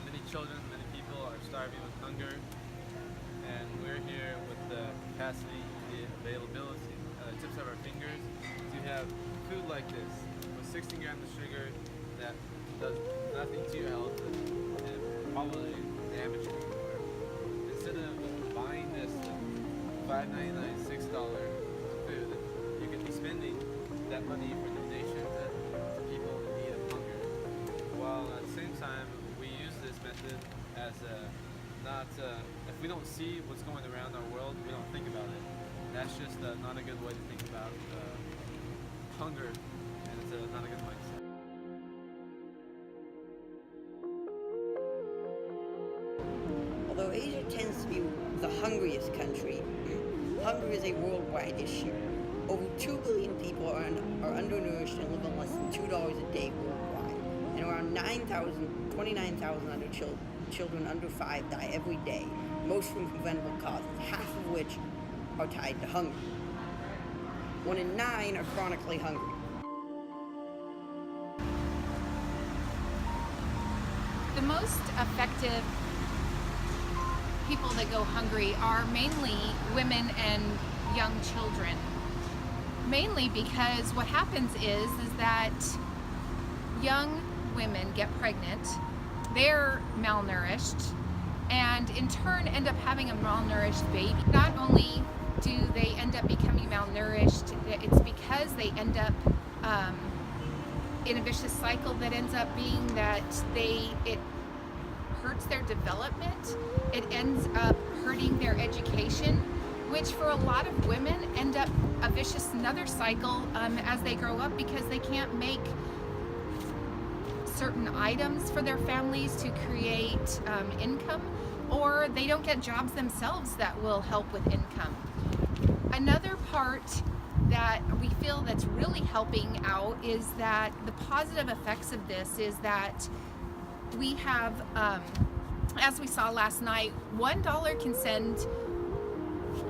Many children, many people are starving with hunger, and we're here with the capacity, the availability, tips of our fingers to have food like this with 16 grams of sugar that does nothing to your health and probably damage you. Instead of buying this $5.99, $6 food, you could be spending that money for donations to people in need of hunger, while at the same time we use this method as if we don't see what's going around our world, we don't think about it. That's just not a good way to think about hunger, and it's not a good mindset. Although Asia tends to be the hungriest country, hunger is a worldwide issue. Over 2 billion people are undernourished and live on less than $2 a day worldwide, and around 29,000 children under 5 die every day, most from preventable causes, half of which are tied to hunger. 1 in 9 are chronically hungry. The most effective people that go hungry are mainly women and young children. Mainly because what happens is that young women get pregnant, they're malnourished, and in turn end up having a malnourished baby. Not only do they end up becoming malnourished, it's because they end up in a vicious cycle that ends up being that it hurts their development, it ends up hurting their education, which for a lot of women end up another cycle as they grow up, because they can't make certain items for their families to create income, or they don't get jobs themselves that will help with income. Another part that we feel that's really helping out is that the positive effects of this is that we have, as we saw last night, $1 can send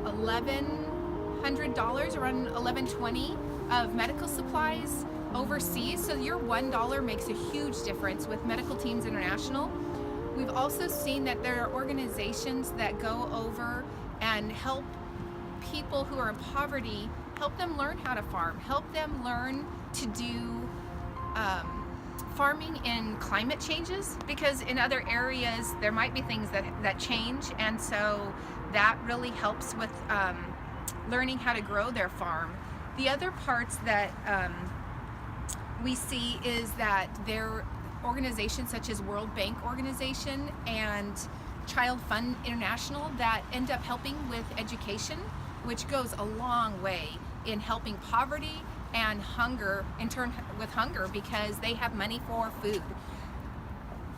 $1,100, around $1,120 of medical supplies overseas. So your $1 makes a huge difference with Medical Teams International. We've also seen that there are organizations that go over and help people who are in poverty, help them learn how to farm, help them learn to do farming in climate changes, because in other areas there might be things that change, and so that really helps with learning how to grow their farm. The other parts that we see is that there are organizations such as World Bank Organization and Child Fund International that end up helping with education, which goes a long way in helping poverty and hunger, in turn with hunger, because they have money for food.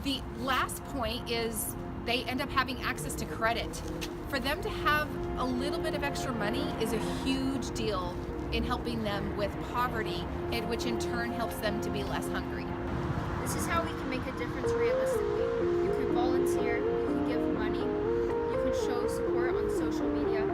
The last point is they end up having access to credit. For them to have a little bit of extra money is a huge deal in helping them with poverty, which in turn helps them to be less hungry. This is how we can make a difference realistically. You can volunteer, you can give money, you can show support on social media,